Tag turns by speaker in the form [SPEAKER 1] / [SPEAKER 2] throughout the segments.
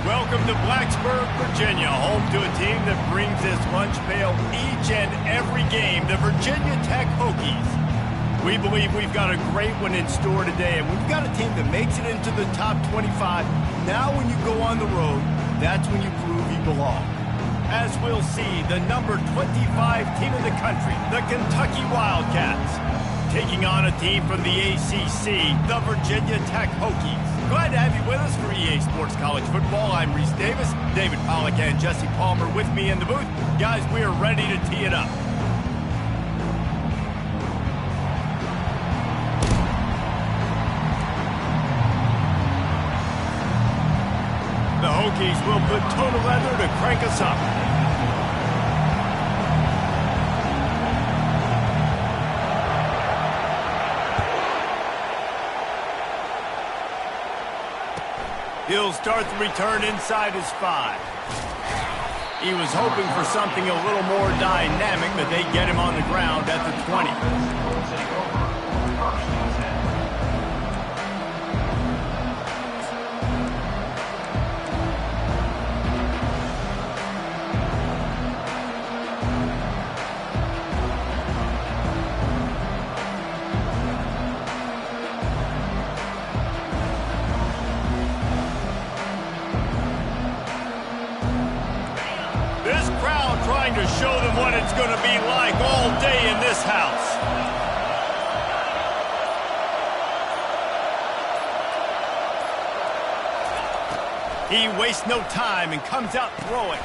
[SPEAKER 1] Welcome to Blacksburg, Virginia, home to a team that brings this lunch pail each and every game, the Virginia Tech Hokies. We believe we've got a great one in store today, and we've got a team that makes it into the top 25. Now when you go on the road, that's when you prove you belong. As we'll see, the number 25 team in the country, the Kentucky Wildcats, taking on a team from the ACC, the Virginia Tech Hokies. Glad to have you with us for EA Sports College Football. I'm Reese Davis, David Pollack and Jesse Palmer with me in the booth. Guys, we are ready to tee it up. The Hokies will put toe to leather to crank us up. He'll start the return inside his 5. He was hoping for something a little more dynamic, but they get him on the ground at the 20. Trying to show them what it's going to be like all day in this house. He wastes no time and comes out throwing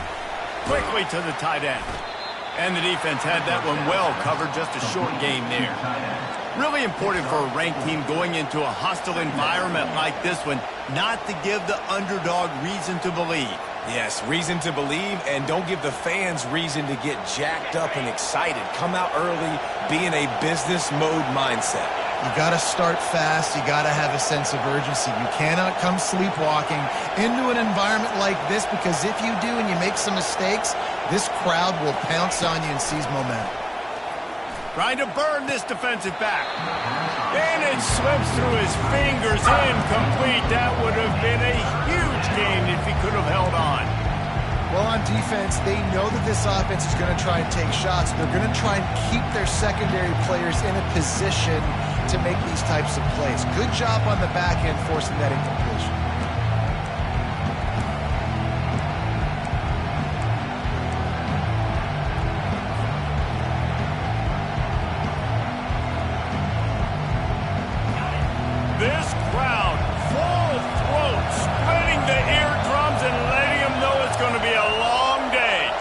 [SPEAKER 1] quickly to the tight end. And the defense had that one well covered, just a short gain there. Really important for a ranked team going into a hostile environment like this one, not to give the underdog reason to believe.
[SPEAKER 2] Yes, reason to believe, and don't give the fans reason to get jacked up and excited. Come out early, be in a business mode mindset.
[SPEAKER 3] You got to start fast. You got to have a sense of urgency. You cannot come sleepwalking into an environment like this, because if you do and you make some mistakes, this crowd will pounce on you and seize momentum.
[SPEAKER 1] Trying to burn this defensive back. And it slips through his fingers, incomplete. That would have been a huge gain if he could have held on.
[SPEAKER 3] Well, on defense, they know that this offense is going to try and take shots. They're going to try and keep their secondary players in a position to make these types of plays. Good job on the back end forcing that incompletion.
[SPEAKER 1] This crowd, full throat, splitting the eardrums and letting them know it's going to be a long day.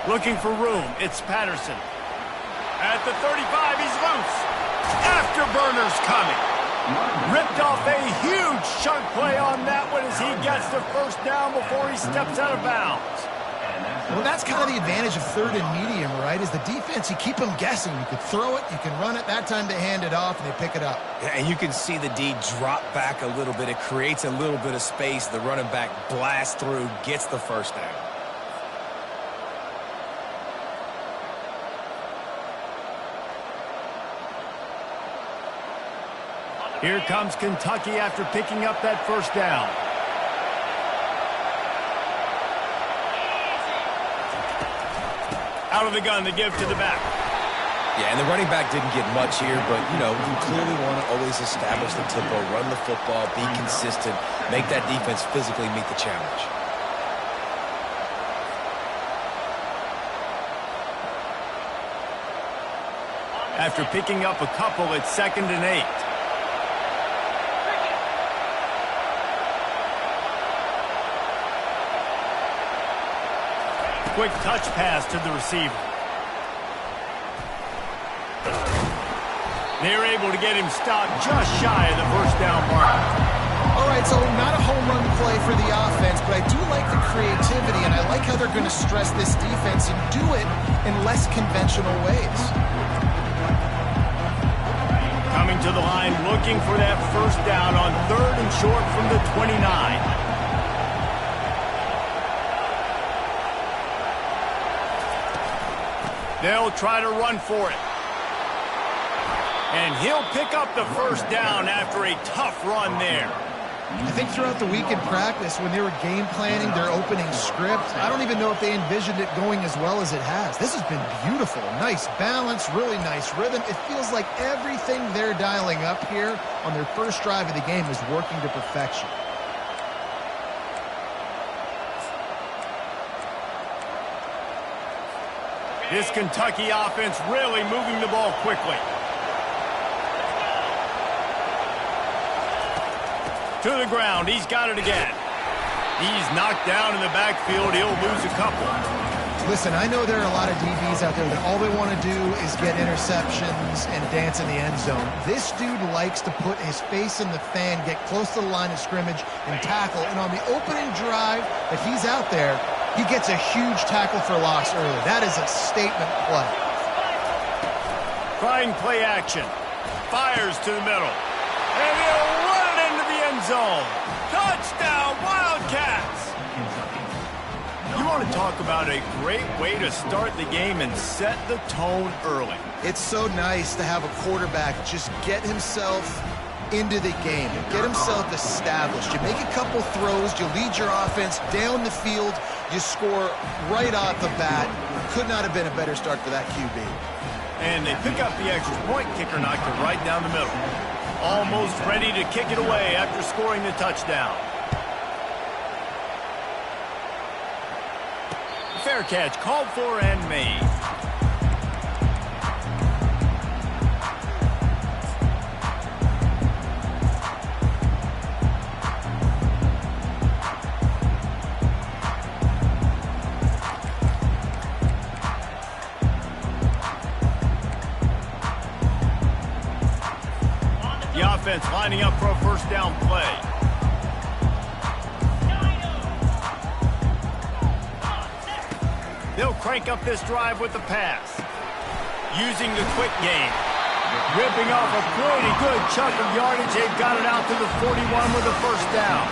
[SPEAKER 1] Looking for room, it's Patterson. At the 35, he's loose. Afterburner's coming. Ripped off a huge chunk play on that one as he gets the first down before he steps out of bounds.
[SPEAKER 3] Well, that's kind of the advantage of third and medium, right? Is the defense, you keep them guessing. You can throw it, you can run it. That time they hand it off, and they pick it up.
[SPEAKER 2] Yeah, and you can see the D drop back a little bit. It creates a little bit of space. The running back blasts through, gets the first down.
[SPEAKER 1] Here comes Kentucky after picking up that first down. Out of the gun to give to the back.
[SPEAKER 2] Yeah, and the running back didn't get much here, but, you know, you clearly want to always establish the tempo, run the football, be consistent, make that defense physically meet the challenge.
[SPEAKER 1] after picking up a couple at 2nd and 8. Quick touch pass to the receiver. They're able to get him stopped just shy of the first down mark.
[SPEAKER 3] All right, so not a home run play for the offense, but I do like the creativity, and I like how they're going to stress this defense and do it in less conventional ways.
[SPEAKER 1] Coming to the line, looking for that first down on 3rd and short from the 29. They'll try to run for it. And he'll pick up the first down after a tough run there.
[SPEAKER 3] I think throughout the week in practice, when they were game planning their opening script, I don't even know if they envisioned it going as well as it has. This has been beautiful. Nice balance, really nice rhythm. It feels like everything they're dialing up here on their first drive of the game is working to perfection.
[SPEAKER 1] This Kentucky offense really moving the ball quickly. To the ground, he's got it again. He's knocked down in the backfield. He'll lose a couple.
[SPEAKER 3] Listen, I know there are a lot of DBs out there that all they want to do is get interceptions and dance in the end zone. This dude likes to put his face in the fan, get close to the line of scrimmage, and tackle. And on the opening drive that he's out there, he gets a huge tackle for loss early. That is a statement play.
[SPEAKER 1] Trying play action. Fires to the middle. And he'll run it into the end zone. Touchdown, Wildcats! You want to talk about a great way to start the game and set the tone early.
[SPEAKER 3] It's so nice to have a quarterback just get himself into the game, get himself established. You make a couple throws, you lead your offense down the field, you score right off the bat. Could not have been a better start for that QB.
[SPEAKER 1] And they pick up the extra point. Kicker knocked it right down the middle. Almost ready to kick it away after scoring the touchdown. Fair catch called for and made. The offense lining up for a first down play. They'll crank up this drive with the pass. Using the quick game. Ripping off a pretty good chunk of yardage. They've got it out to the 41 with a first down.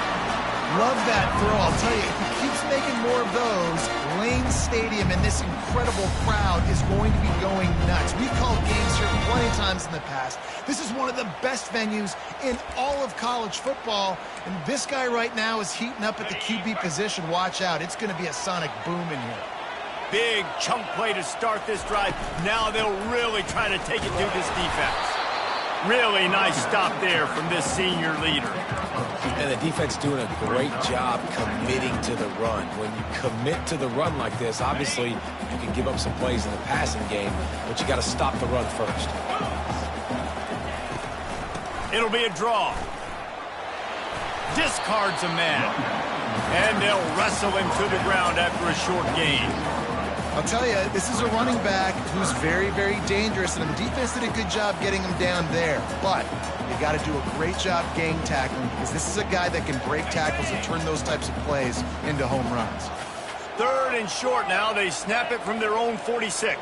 [SPEAKER 3] Love that throw. I'll tell you, if he keeps making more of those, Lane Stadium and this incredible crowd is going to be going nuts. We've called games here plenty of times in the past. This is one of the best venues in all of college football, and this guy right now is heating up at the QB position. Watch out. It's going to be a sonic boom in here.
[SPEAKER 1] Big chunk play to start this drive. Now they'll really try to take it to this defense. Really nice stop there from this senior leader.
[SPEAKER 2] And the defense doing a great job committing to the run. When you commit to the run like this, obviously you can give up some plays in the passing game, but you got to stop the run first.
[SPEAKER 1] It'll be a draw. Discards a man. And they'll wrestle him to the ground after a short gain.
[SPEAKER 3] I'll tell you, this is a running back who's very, very dangerous, and the defense did a good job getting him down there. But you got to do a great job gang tackling, because this is a guy that can break tackles and turn those types of plays into home runs.
[SPEAKER 1] 3rd and short now. They snap it from their own 46.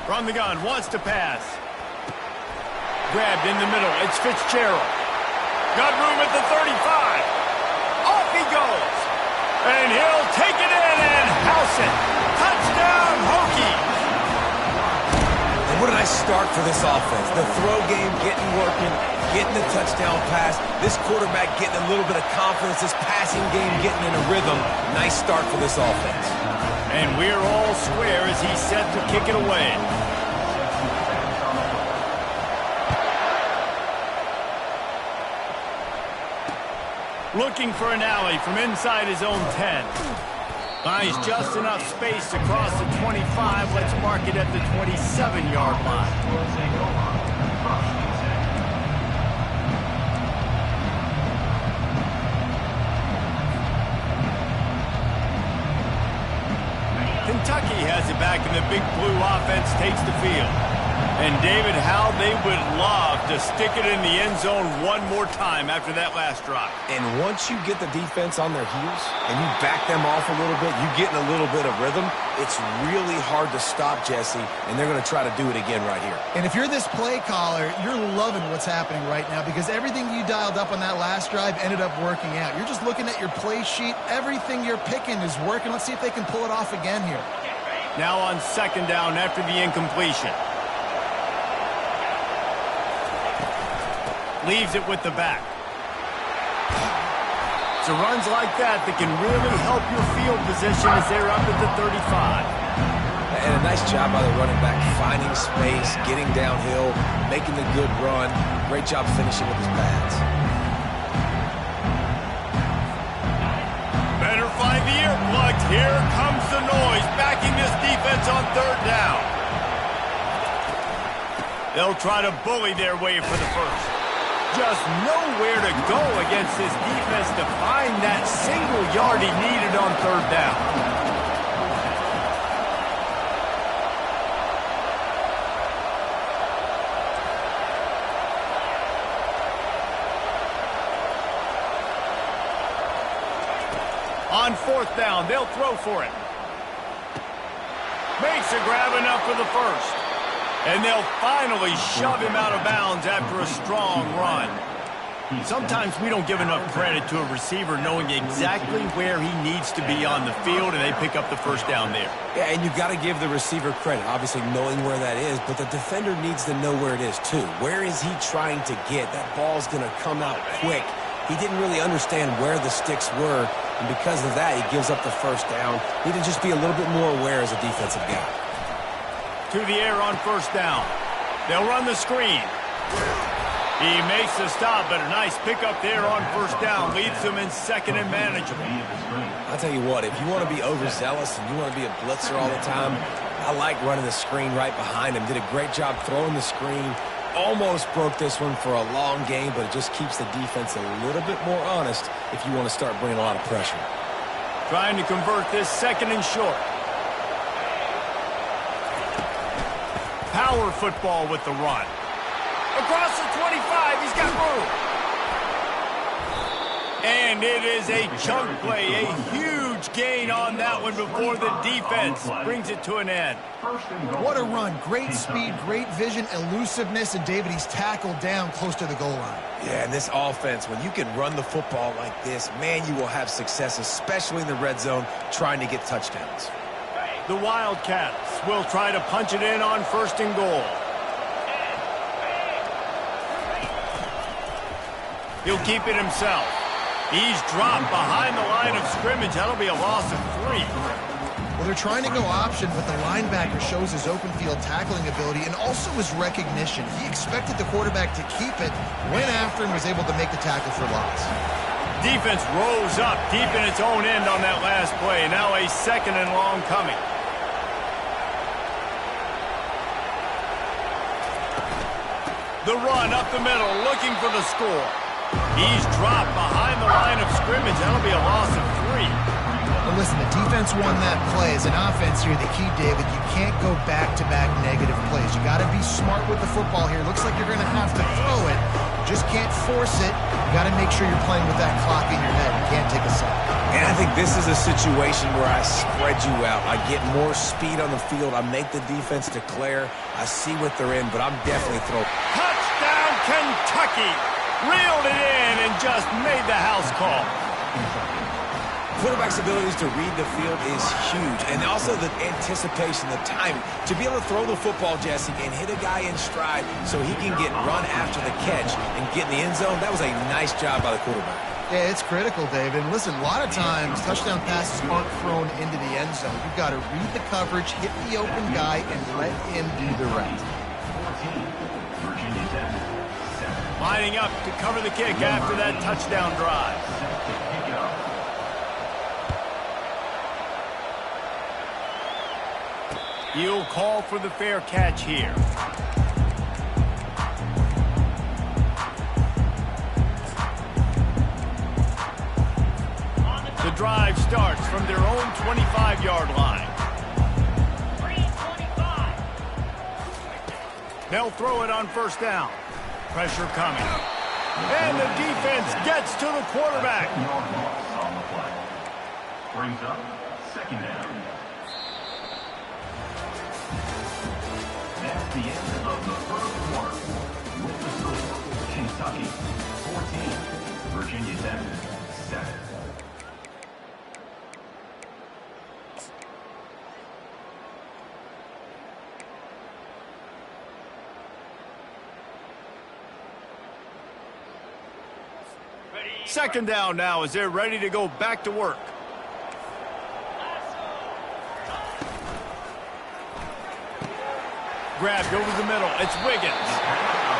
[SPEAKER 1] From the gun, wants to pass. Grabbed in the middle. It's Fitzgerald. Got room at the 35. Off he goes. And he'll take it in and house it. Touchdown, Hokies.
[SPEAKER 2] And what a nice start for this offense. The throw game getting working, getting the touchdown pass. This quarterback getting a little bit of confidence. This passing game getting in a rhythm. Nice start for this offense.
[SPEAKER 1] And we're all square as he's set to kick it away. Looking for an alley from inside his own 10. Finds just enough space across the 25. Let's mark it at the 27-yard line. Kentucky has it back, and the Big Blue offense takes the field. And, David, how they would love to stick it in the end zone one more time after that last drive.
[SPEAKER 2] And once you get the defense on their heels and you back them off a little bit, you get in a little bit of rhythm, it's really hard to stop, Jesse, and they're going to try to do it again right here.
[SPEAKER 3] And if you're this play caller, you're loving what's happening right now because everything you dialed up on that last drive ended up working out. You're just looking at your play sheet. Everything you're picking is working. Let's see if they can pull it off again here.
[SPEAKER 1] Now on second down after the incompletion. Leaves it with the back. So runs like that can really help your field position as they're up at the 35.
[SPEAKER 2] And a nice job by the running back, finding space, getting downhill, making the good run. Great job finishing with his pads.
[SPEAKER 1] Better find the earplugs. Here comes the noise, backing this defense on third down. They'll try to bully their way for the first. Just nowhere to go against this defense to find that single yard he needed on third down. On fourth down, they'll throw for it. Makes a grab enough for the first. And they'll finally shove him out of bounds after a strong run. Sometimes we don't give enough credit to a receiver knowing exactly where he needs to be on the field, and they pick up the first down there.
[SPEAKER 2] Yeah, and you got to give the receiver credit, obviously knowing where that is, but the defender needs to know where it is too. Where is he trying to get? That ball's going to come out quick. He didn't really understand where the sticks were, and because of that, he gives up the first down. Need to just be a little bit more aware as a defensive guy.
[SPEAKER 1] To the air on first down. They'll run the screen. He makes the stop, but a nice pickup there on first down. Leaves them in second and manageable.
[SPEAKER 2] I'll tell you what, if you want to be overzealous and you want to be a blitzer all the time, I like running the screen right behind him. Did a great job throwing the screen. Almost broke this one for a long game, but it just keeps the defense a little bit more honest if you want to start bringing a lot of pressure.
[SPEAKER 1] Trying to convert this second and short. Power football with the run. Across the 25, he's got room. And it is a chunk play, a huge gain on that one before the defense brings it to an end.
[SPEAKER 3] What a run. Great speed, great vision, elusiveness, and David, he's tackled down close to the goal line.
[SPEAKER 2] Yeah, and this offense, when you can run the football like this, man, you will have success, especially in the red zone, trying to get touchdowns.
[SPEAKER 1] The Wildcats will try to punch it in on first and goal. He'll keep it himself. He's dropped behind the line of scrimmage. That'll be a loss of 3.
[SPEAKER 3] Well, they're trying to go option, but the linebacker shows his open field tackling ability and also his recognition. He expected the quarterback to keep it, went after him, was able to make the tackle for loss.
[SPEAKER 1] Defense rose up deep in its own end on that last play. Now a second and long coming. The run up the middle, looking for the score. He's dropped behind the line of scrimmage. That'll be a loss of 3.
[SPEAKER 3] Well, listen, the defense won that play. As an offense here, the key, David, you can't go back-to-back negative plays. You got to be smart with the football here. Looks like you're going to have to throw it. You just can't force it. You got to make sure you're playing with that clock in your head. You can't take a sack.
[SPEAKER 2] And I think this is a situation where I spread you out. I get more speed on the field. I make the defense declare. I see what they're in, but I'm definitely throwing.
[SPEAKER 1] Touchdown, Kentucky! Reeled it in and just made the house call.
[SPEAKER 2] Quarterback's abilities to read the field is huge, and also the anticipation, the timing. To be able to throw the football, Jesse, and hit a guy in stride so he can get run after the catch and get in the end zone, that was a nice job by the quarterback.
[SPEAKER 3] Yeah, it's critical, David. And listen, a lot of times touchdown passes aren't thrown into the end zone. You've got to read the coverage, hit the open guy, and let him do the rest.
[SPEAKER 1] Lining up to cover the kick after that touchdown drive. He'll call for the fair catch here. The drive starts from their own 25-yard line. They'll throw it on first down. Pressure coming. And the defense gets to the quarterback.
[SPEAKER 4] Brings up second down. That's the end of the first quarter. With the score, Kentucky 14, Virginia Tech 7.
[SPEAKER 1] Second down now as they're ready to go back to work. Grabbed over the middle. It's Wiggins.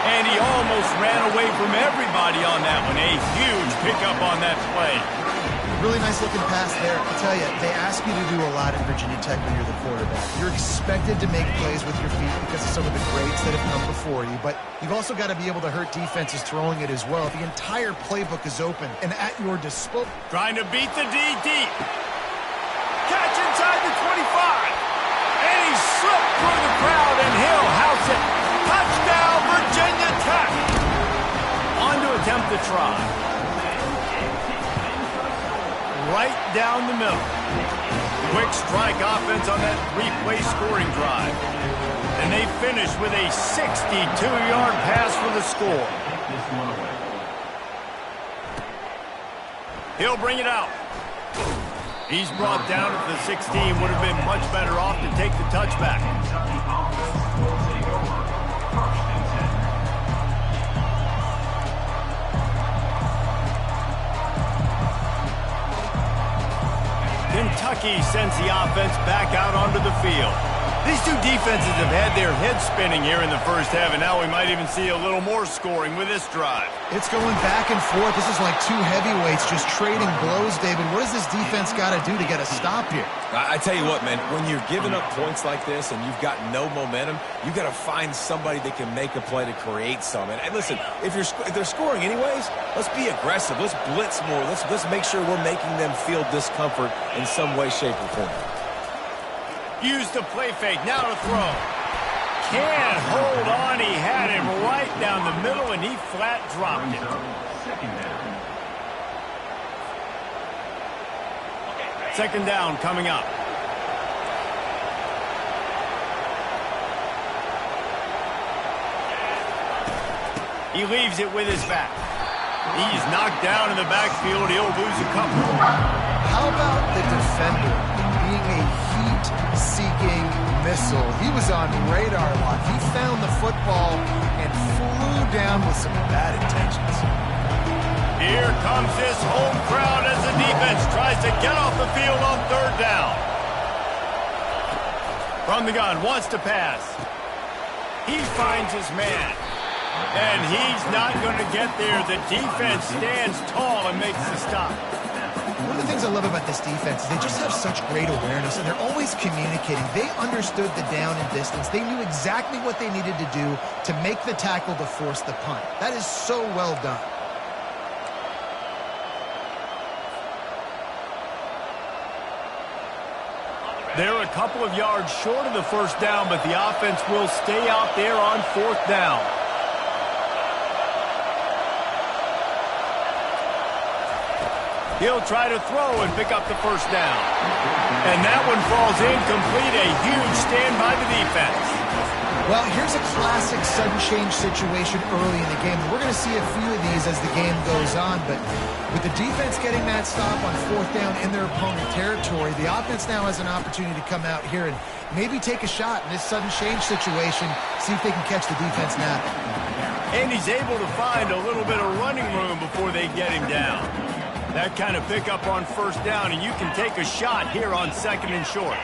[SPEAKER 1] And he almost ran away from everybody on that one. A huge pickup on that play.
[SPEAKER 3] Really nice looking pass there. I tell you, they ask you to do a lot at Virginia Tech when you're the quarterback. You're expected to make plays with your feet because of some of the greats that have come before you, but you've also got to be able to hurt defenses throwing it as well. The entire playbook is open and at your disposal.
[SPEAKER 1] Trying to beat the D deep. Catch inside the 25. And he slipped through the crowd and he'll house it. Touchdown, Virginia Tech. On to attempt the try. Right down the middle. Quick strike offense on that three-play scoring drive. And they finish with a 62-yard pass for the score. He'll bring it out. He's brought down at the 16. Would have been much better off to take the touchback. Kentucky sends the offense back out onto the field. These two defenses have had their heads spinning here in the first half, and now we might even see a little more scoring with this drive.
[SPEAKER 3] It's going back and forth. This is like two heavyweights just trading blows, David. What does this defense got to do to get a stop here?
[SPEAKER 2] I tell you what, man, when you're giving up points like this and you've got no momentum, you got to find somebody that can make a play to create some. And listen, if they're scoring anyways, let's be aggressive. Let's blitz more. Let's make sure we're making them feel discomfort in some way, shape, or form.
[SPEAKER 1] Use the play fake. Now to throw. Can't hold on. He had him right down the middle, and he flat dropped it. Second down coming up. He leaves it with his back. He's knocked down in the backfield. He'll lose a couple.
[SPEAKER 3] How about the defender being a heat-seeking missile? He was on radar lock. He found the football and flew down with some bad intentions.
[SPEAKER 1] Here comes this home crowd as the defense tries to get off the field on third down. From the gun, wants to pass. He finds his man. And he's not going to get there. The defense stands tall and makes the stop.
[SPEAKER 3] One of the things I love about this defense is they just have such great awareness, and they're always communicating. They understood the down and distance. They knew exactly what they needed to do to make the tackle to force the punt. That is so well done.
[SPEAKER 1] They're a couple of yards short of the first down, but the offense will stay out there on fourth down. He'll try to throw and pick up the first down. And that one falls incomplete. A huge stand by the defense.
[SPEAKER 3] Well, here's a classic sudden change situation early in the game. We're going to see a few of these as the game goes on, but with the defense getting that stop on fourth down in their opponent territory, the offense now has an opportunity to come out here and maybe take a shot in this sudden change situation, see if they can catch the defense now.
[SPEAKER 1] And he's able to find a little bit of running room before they get him down. That kind of pickup on first down, and you can take a shot here on second and short.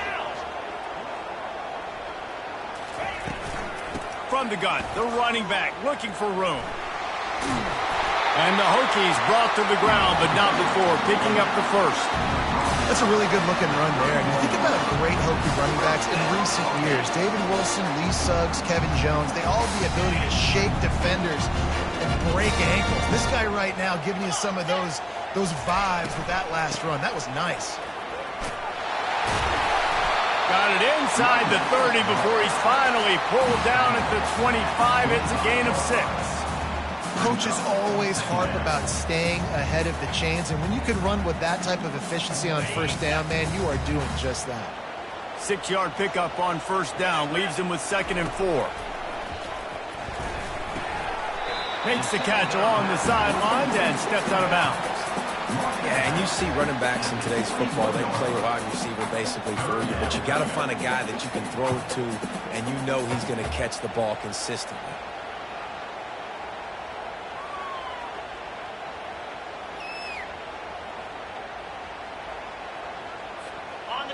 [SPEAKER 1] From the gun, the running back looking for room. And the Hokies brought to the ground, but not before picking up the first.
[SPEAKER 3] That's a really good looking run there. And you think about great Hokie running backs in recent years. David Wilson, Lee Suggs, Kevin Jones, they all have the ability to shake defenders and break ankles. This guy right now giving you some of those vibes with that last run. That was nice.
[SPEAKER 1] Got it inside the 30 before he's finally pulled down at the 25. It's a gain of 6.
[SPEAKER 3] Coaches always harp about staying ahead of the chains, and when you can run with that type of efficiency on first down, man, you are doing just that.
[SPEAKER 1] 6-yard pickup on first down leaves him with 2nd and 4. Makes the catch along the sidelines and steps out of bounds.
[SPEAKER 2] Yeah, and you see running backs in today's football, they play wide receiver basically for you, but you got to find a guy that you can throw it to, and you know he's going to catch the ball consistently.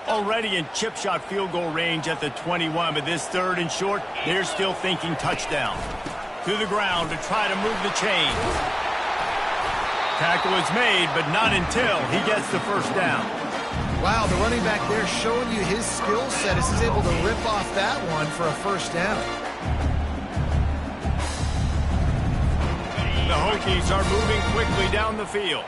[SPEAKER 1] Already in chip shot field goal range at the 21, but this 3rd and short, they're still thinking touchdown. To the ground to try to move the chains. Tackle is made, but not until he gets the first down.
[SPEAKER 3] Wow, the running back there showing you his skill set as he's able to rip off that one for a first down.
[SPEAKER 1] The Hokies are moving quickly down the field.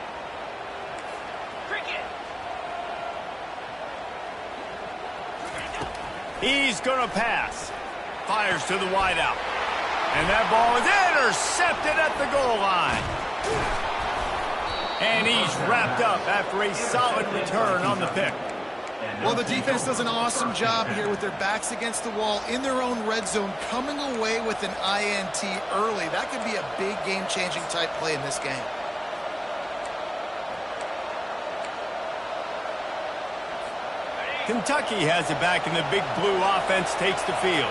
[SPEAKER 1] He's going to pass. Fires to the wideout. And that ball is intercepted at the goal line. And he's wrapped up after a solid return on the pick.
[SPEAKER 3] Well, the defense does an awesome job here with their backs against the wall in their own red zone, coming away with an INT early. That could be a big game-changing type play in this game.
[SPEAKER 1] Kentucky has it back, and the Big Blue offense takes the field.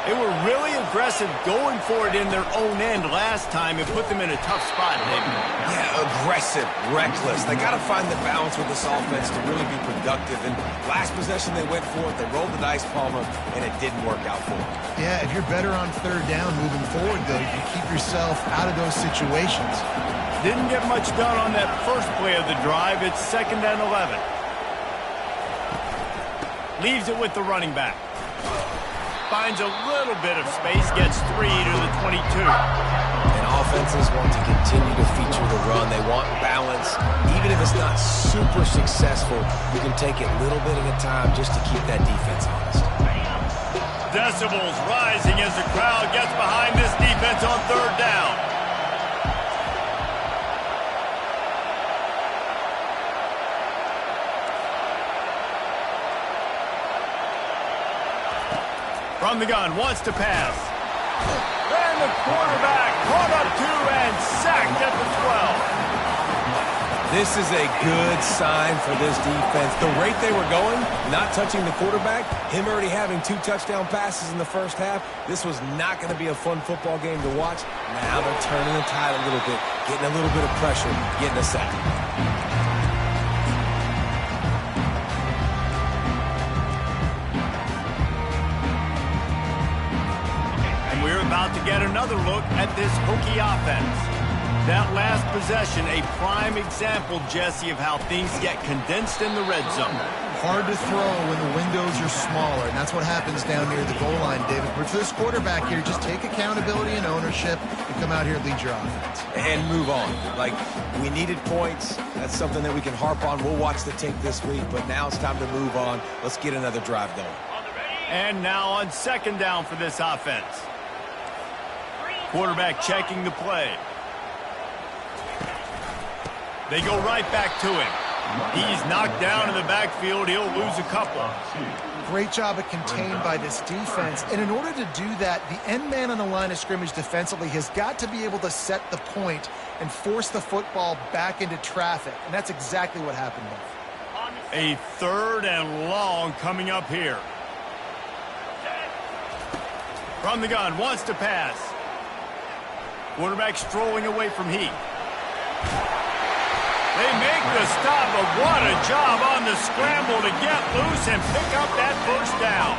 [SPEAKER 1] They were really aggressive going for it in their own end last time and put them in a tough spot, David.
[SPEAKER 2] Yeah, aggressive, reckless. They got to find the balance with this offense to really be productive. And last possession they went for it, they rolled the dice, Palmer, and it didn't work out for them.
[SPEAKER 3] Yeah, if you're better on 3rd down moving forward, though, you can keep yourself out of those situations.
[SPEAKER 1] Didn't get much done on that first play of the drive. It's 2nd and 11. Leaves it with the running back. Finds a little bit of space, gets 3 to the 22.
[SPEAKER 2] And offenses want to continue to feature the run. They want balance. Even if it's not super successful, you can take it little bit at a time just to keep that defense honest.
[SPEAKER 1] Decibels rising as the crowd gets behind this defense on 3rd down. From the gun, wants to pass. And the quarterback caught up to and sacked at the 12.
[SPEAKER 2] This is a good sign for this defense. The rate they were going, not touching the quarterback, him already having 2 touchdown passes in the first half, this was not going to be a fun football game to watch. Now they're turning the tide a little bit, getting a little bit of pressure, getting a sack.
[SPEAKER 1] We're about to get another look at this Hokie offense. That last possession, a prime example, Jesse, of how things get condensed in the red zone.
[SPEAKER 3] Hard to throw when the windows are smaller, and that's what happens down near the goal line, David. But for this quarterback here, just take accountability and ownership and come out here and lead your offense.
[SPEAKER 2] And move on. Like, we needed points. That's something that we can harp on. We'll watch the tape this week, but now it's time to move on. Let's get another drive going.
[SPEAKER 1] And now on 2nd down for this offense. Quarterback checking the play. They go right back to him. He's knocked down in the backfield. He'll lose a couple.
[SPEAKER 3] Great job of contained by this defense. And in order to do that, the end man on the line of scrimmage defensively has got to be able to set the point and force the football back into traffic. And that's exactly what happened there.
[SPEAKER 1] A 3rd and long coming up here. From the gun, wants to pass. Quarterback strolling away from Heath. They make the stop, but what a job on the scramble to get loose and pick up that first down.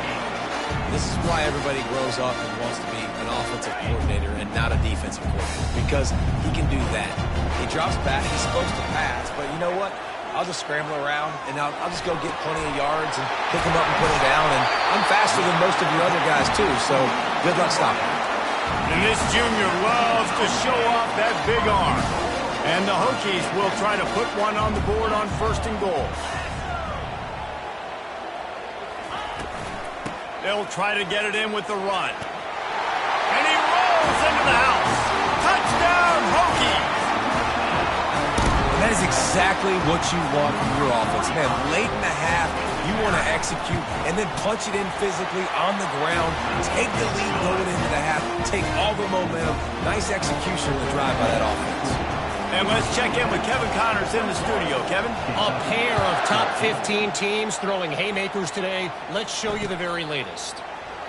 [SPEAKER 2] This is why everybody grows up and wants to be an offensive coordinator and not a defensive coordinator, because he can do that. He drops back, he's supposed to pass, but you know what? I'll just scramble around, and I'll just go get plenty of yards and pick them up and put them down. And I'm faster than most of you other guys, too, so good luck stopping me.
[SPEAKER 1] And this junior loves to show off that big arm. And the Hokies will try to put one on the board on 1st and goal. They'll try to get it in with the run. And he rolls into the house. Touchdown, Hokies!
[SPEAKER 2] And that is exactly what you want from your offense. Man, late in the half, you want to execute and then punch it in physically on the ground. Take the lead going into the half. Take all the momentum. Nice execution of the drive by that offense.
[SPEAKER 1] And let's check in with Kevin Connors in the studio. Kevin?
[SPEAKER 5] A pair of top 15 teams throwing haymakers today. Let's show you the very latest.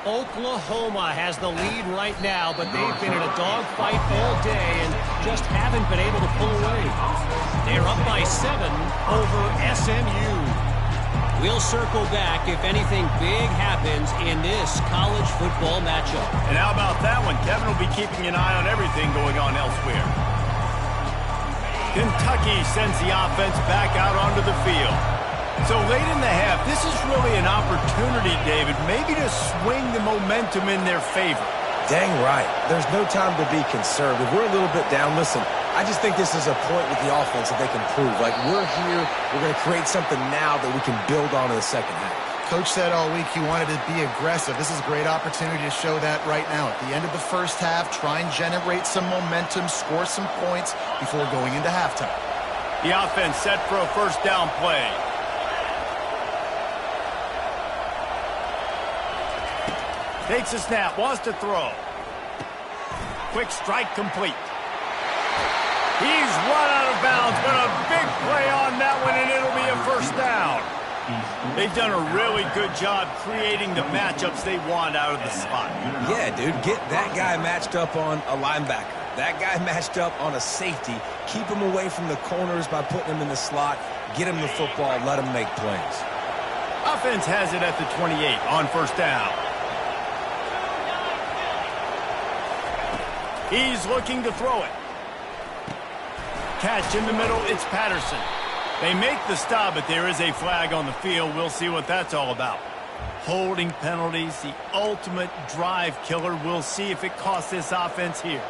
[SPEAKER 5] Oklahoma has the lead right now, but they've been in a dogfight all day and just haven't been able to pull away. They're up by 7 over SMU. We'll circle back if anything big happens in this college football matchup.
[SPEAKER 1] And how about that one? Kevin will be keeping an eye on everything going on elsewhere. Kentucky sends the offense back out onto the field. So late in the half, this is really an opportunity, David, maybe to swing the momentum in their favor.
[SPEAKER 2] Dang right. There's no time to be conservative. We're a little bit down. Listen, I just think this is a point with the offense that they can prove. Like, we're here, we're going to create something now that we can build on in the second half.
[SPEAKER 3] Coach said all week he wanted to be aggressive. This is a great opportunity to show that right now. At the end of the first half, try and generate some momentum, score some points before going into halftime.
[SPEAKER 1] The offense set for a 1st down play. Takes a snap, wants to throw. Quick strike complete. He's run out of bounds, but a big play on that one, and it'll be a 1st down. They've done a really good job creating the matchups they want out of the slot.
[SPEAKER 2] Yeah, dude, get that guy matched up on a linebacker. That guy matched up on a safety. Keep him away from the corners by putting him in the slot. Get him the football, let him make plays.
[SPEAKER 1] Offense has it at the 28 on 1st down. He's looking to throw it. Catch in the middle, it's Patterson. They make the stop, but there is a flag on the field. We'll see what that's all about. Holding penalties, the ultimate drive killer. We'll see if it costs this offense here.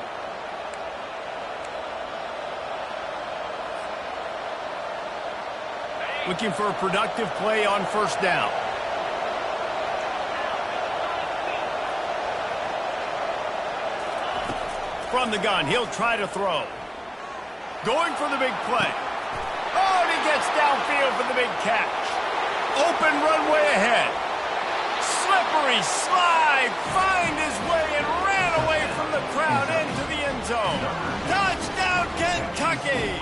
[SPEAKER 1] Looking for a productive play on 1st down. From the gun, he'll try to throw. Going for the big play. Oh, and he gets downfield for the big catch. Open runway ahead. Slippery slide. Find his way and ran away from the crowd into the end zone. Touchdown, Kentucky.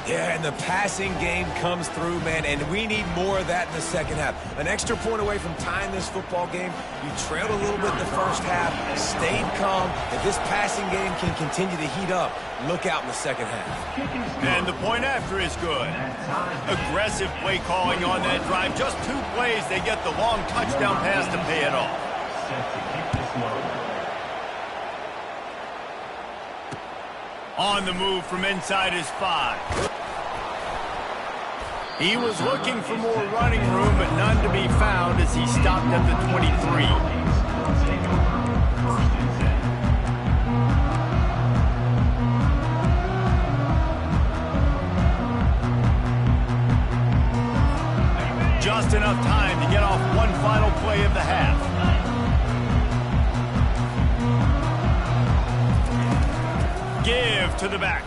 [SPEAKER 2] Yeah, and the passing game comes through, man, and we need more of that in the second half. An extra point away from tying this football game. You trailed a little bit in the first half, stayed calm. If this passing game can continue to heat up, look out in the second half.
[SPEAKER 1] And the point after is good. Aggressive play calling on that drive. Just 2 plays, they get the long touchdown pass to pay it off. On the move from inside his 5. He was looking for more running room, but none to be found as he stopped at the 23. Just enough time to get off one final play of the half. Give to the back.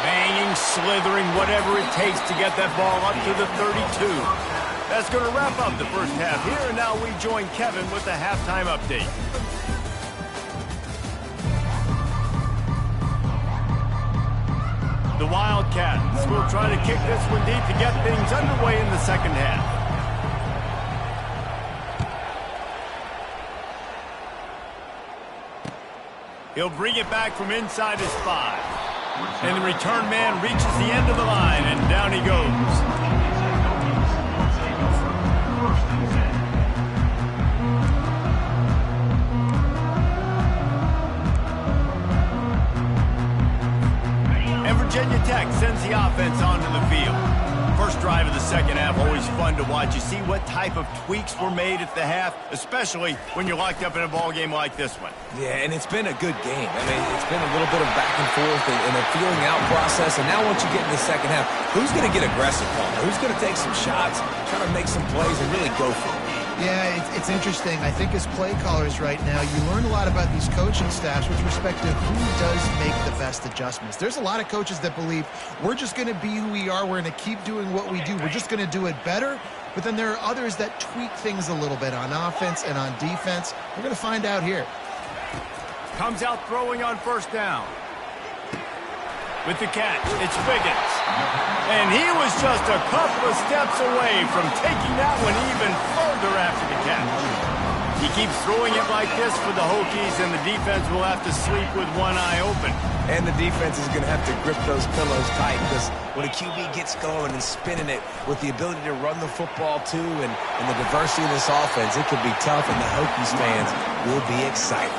[SPEAKER 1] Banging, slithering, whatever it takes to get that ball up to the 32. That's going to wrap up the first half here, and now we join Kevin with the halftime update. The Wildcats will try to kick this one deep to get things underway in the second half. He'll bring it back from inside his 5. And the return man reaches the end of the line, and down he goes. And Virginia Tech sends the fun to watch. You see what type of tweaks were made at the half, especially when you're locked up in a ball game like this one.
[SPEAKER 2] Yeah, and it's been a good game. I mean, it's been a little bit of back and forth and a feeling out process. And now once you get in the second half, who's going to get aggressive, Paul? Who's going to take some shots, try to make some plays, and really go for it?
[SPEAKER 3] Yeah, it's interesting. I think as play callers right now, you learn a lot about these coaching staffs with respect to who does make the best adjustments. There's a lot of coaches that believe we're just going to be who we are. We're going to keep doing what we do. We're just going to do it better. But then there are others that tweak things a little bit on offense and on defense. We're going to find out here.
[SPEAKER 1] Comes out throwing on first down. With the catch, it's Wiggins. And he was just a couple of steps away from taking that one even further after the catch. He keeps throwing it like this for the Hokies, and the defense will have to sleep with one eye open.
[SPEAKER 2] And the defense is going to have to grip those pillows tight, because when a QB gets going and spinning it with the ability to run the football too and the diversity of this offense, it could be tough, and the Hokies fans will be excited.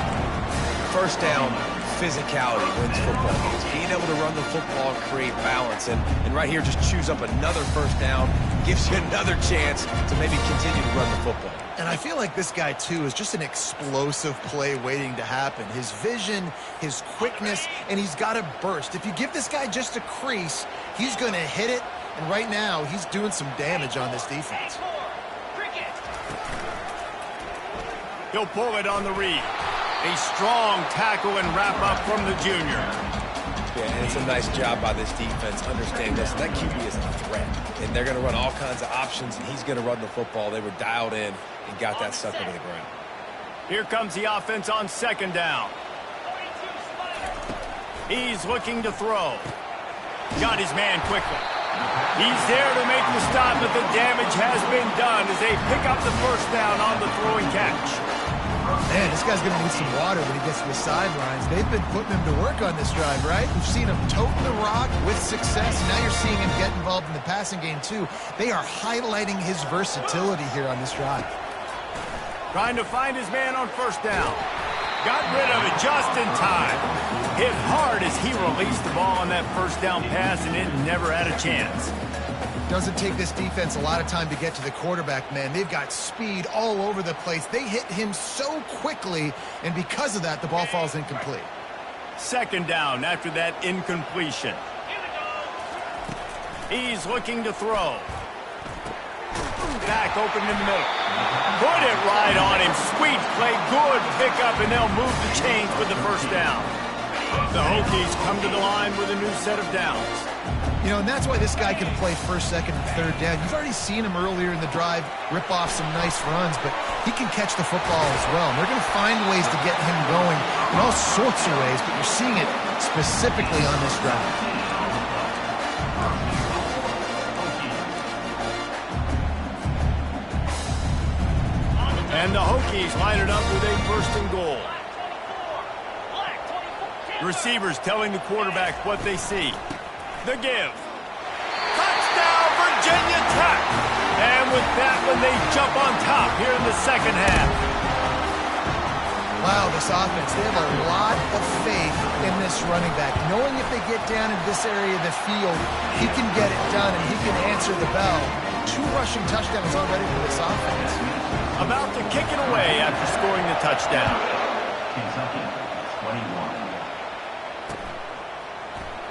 [SPEAKER 2] First down, physicality wins football games. Being able to run the football, create balance, and right here just choose up another first down, gives you another chance to maybe continue to run the football.
[SPEAKER 3] And I feel like this guy, too, is just an explosive play waiting to happen. His vision, his quickness, and he's got a burst. If you give this guy just a crease, he's going to hit it, and right now he's doing some damage on this defense.
[SPEAKER 1] He'll pull it on the read. A strong tackle and wrap up from the junior.
[SPEAKER 2] Yeah, and it's a nice job by this defense understanding this. That QB is a threat, and they're going to run all kinds of options, and he's going to run the football. They were dialed in and got that sucker to the ground.
[SPEAKER 1] Here comes the offense on second down. He's looking to throw. Got his man quickly. He's there to make the stop, but the damage has been done as they pick up the first down on the throwing catch.
[SPEAKER 3] Man, this guy's going to need some water when he gets to the sidelines. They've been putting him to work on this drive, right? We've seen him toting the rock with success. Now you're seeing him get involved in the passing game, too. They are highlighting his versatility here on this drive.
[SPEAKER 1] Trying to find his man on first down. Got rid of it just in time. Hit hard as he released the ball on that first down pass, and it never had a chance.
[SPEAKER 3] Doesn't take this defense a lot of time to get to the quarterback, man. They've got speed all over the place. They hit him so quickly, and because of that, the ball falls incomplete.
[SPEAKER 1] Second down after that incompletion. He's looking to throw. Back open in the middle. Put it right on him. Sweet play, good pickup, and they'll move the chains with the first down. The Hokies come to the line with a new set of downs.
[SPEAKER 3] You know, and that's why this guy can play first, second, and third down. You've already seen him earlier in the drive rip off some nice runs, but he can catch the football as well. And they're going to find ways to get him going in all sorts of ways, but you're seeing it specifically on this drive.
[SPEAKER 1] And the Hokies line it up with a first and goal. The receivers telling the quarterback what they see. The give. Touchdown, Virginia Tech. And with that one, they jump on top here in the second half.
[SPEAKER 3] Wow, this offense, they have a lot of faith in this running back. Knowing if they get down into this area of the field, he can get it done and he can answer the bell. 2 rushing touchdowns already for this offense.
[SPEAKER 1] About to kick it away after scoring the touchdown.
[SPEAKER 4] Kentucky, 21.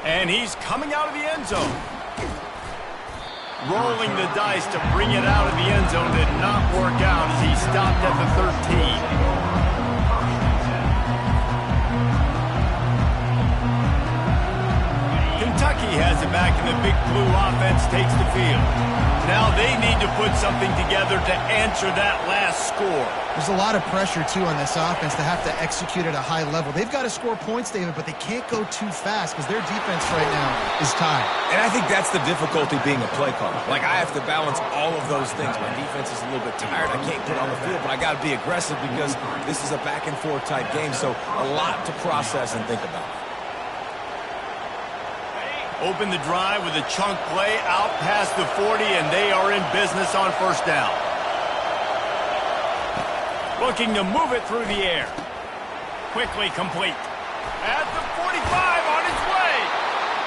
[SPEAKER 1] And he's coming out of the end zone. Rolling the dice to bring it out of the end zone did not work out as he stopped at the 13. Kentucky has it back, and the Big Blue offense takes the field. Now they need to put something together to answer that last score.
[SPEAKER 3] There's a lot of pressure, too, on this offense to have to execute at a high level. They've got to score points, David, but they can't go too fast because their defense right now is tired.
[SPEAKER 2] And I think that's the difficulty being a play caller. Like, I have to balance all of those things. My defense is a little bit tired. I can't put on the field, but I got to be aggressive because this is a back-and-forth type game, so a lot to process and think about.
[SPEAKER 1] Open the drive with a chunk play out past the 40, and they are in business on first down. Looking to move it through the air. Quickly complete. At the 45 on its way.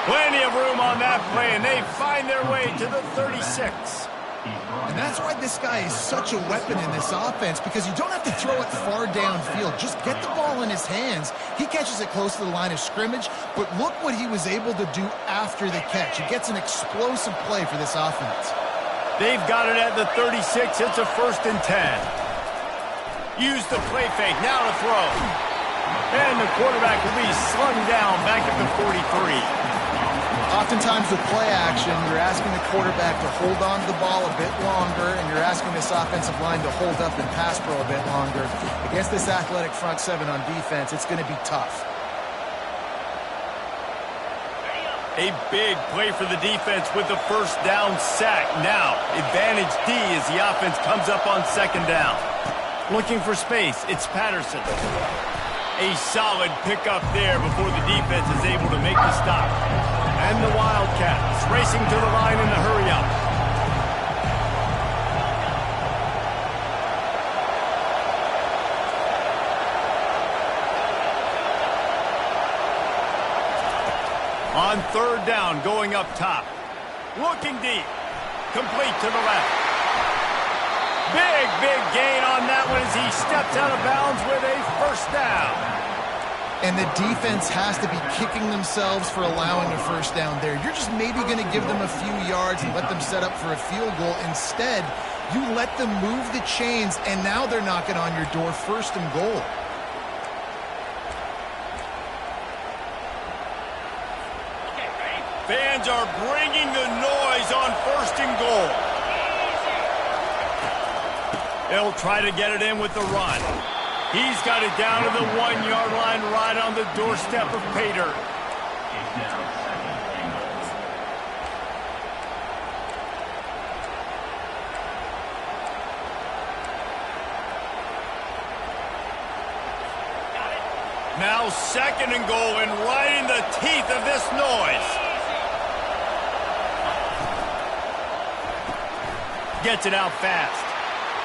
[SPEAKER 1] Plenty of room on that play, and they find their way to the 36.
[SPEAKER 3] And And that's why this guy is such a weapon in this offense, because you don't have to throw it far downfield. Just get the ball in his hands. He catches it close to the line of scrimmage, but look what he was able to do after the catch. He gets an explosive play for this offense.
[SPEAKER 1] They've got it at the 36. It's a 1st and 10. Use the play fake. Now to throw. And the quarterback will be slung down back at the 43.
[SPEAKER 3] Oftentimes with play action, you're asking the quarterback to hold on to the ball a bit longer, and you're asking this offensive line to hold up and pass pro a bit longer. Against this athletic front seven on defense, it's going to be tough.
[SPEAKER 1] A big play for the defense with the 1st down sack. Now, advantage D as the offense comes up on 2nd down. Looking for space, it's Patterson. A solid pickup there before the defense is able to make the stop. And the Wildcats racing to the line in the hurry-up. On 3rd down, going up top. Looking deep. Complete to the left. Big gain on that one as he steps out of bounds with a 1st down.
[SPEAKER 3] And the defense has to be kicking themselves for allowing a 1st down there. You're just maybe going to give them a few yards and let them set up for a field goal. Instead, you let them move the chains, and now they're knocking on your door 1st and goal.
[SPEAKER 1] Fans are bringing the noise on 1st and goal. They'll try to get it in with the run. He's got it down to the 1-yard line right on the doorstep of pay dirt. Now 2nd and goal, and right in the teeth of this noise. Gets it out fast.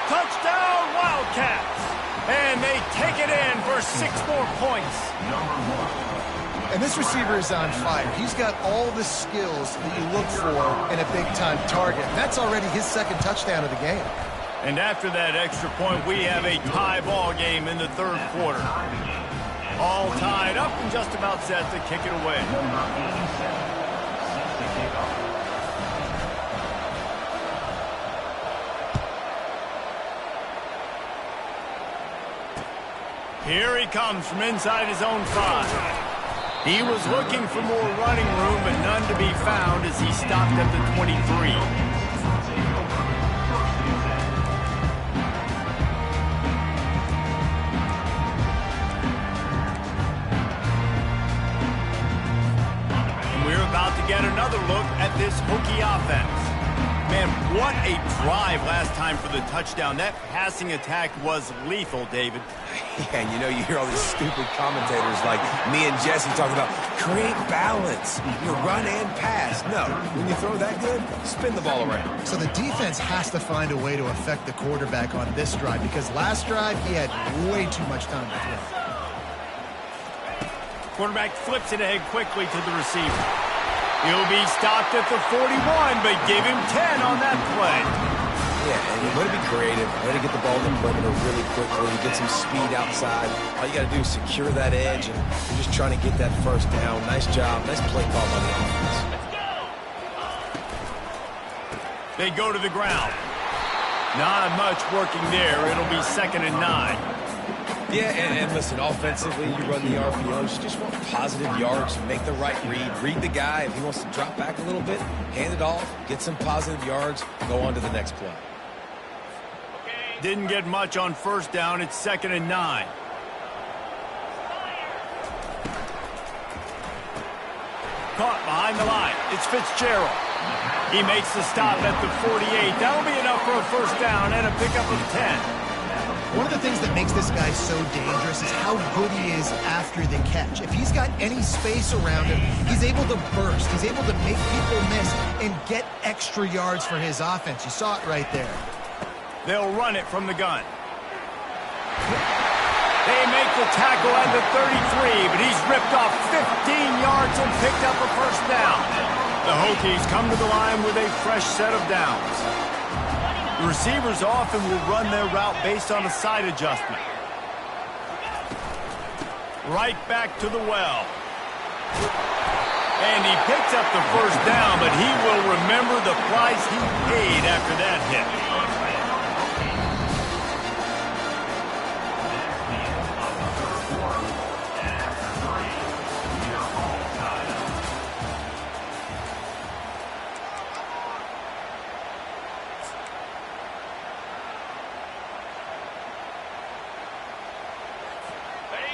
[SPEAKER 1] Touchdown, Wildcats! And they take it in for 6 more points.
[SPEAKER 3] And this receiver is on fire. He's got all the skills that you look for in a big-time target. That's already his 2nd touchdown of the game.
[SPEAKER 1] And after that extra point, we have a tie ball game in the 3rd quarter. All tied up and just about set to kick it away. Here he comes from inside his own 5. He was looking for more running room, but none to be found as he stopped at the 23. We're about to get another look at this Hokie offense. Man, what a drive last time for the touchdown. That passing attack was lethal, David.
[SPEAKER 2] Yeah, and you know, you hear all these stupid commentators like me and Jesse talking about create balance, you run and pass. No, when you throw that good, spin the ball around.
[SPEAKER 3] So the defense has to find a way to affect the quarterback on this drive, because last drive he had way too much time to throw.
[SPEAKER 1] Quarterback flips it ahead quickly to the receiver. He'll be stopped at the 41, but give him 10 on that play.
[SPEAKER 2] Yeah, and way to be creative, way to get the ball in the perimeter really quickly, get some speed outside. All you got to do is secure that edge, and you're just trying to get that 1st down. Nice job, nice play call by the offense.
[SPEAKER 1] They go to the ground. Not much working there. It'll be 2nd and 9.
[SPEAKER 2] Yeah, and listen, offensively, you run the RPOs. You just want positive yards. Make the right read. Read the guy. If he wants to drop back a little bit, hand it off, get some positive yards, go on to the next play.
[SPEAKER 1] Didn't get much on 1st down. It's 2nd and 9. Caught behind the line. It's Fitzgerald. He makes the stop at the 48. That'll be enough for a 1st down and a pickup of 10.
[SPEAKER 3] One of the things that makes this guy so dangerous is how good he is after the catch. If he's got any space around him, he's able to burst. He's able to make people miss and get extra yards for his offense. You saw it right there.
[SPEAKER 1] They'll run it from the gun. They make the tackle at the 33, but he's ripped off 15 yards and picked up a 1st down. The Hokies come to the line with a fresh set of downs. The receivers often will run their route based on a side adjustment. Right back to the well. And he picks up the first down, but he will remember the price he paid after that hit.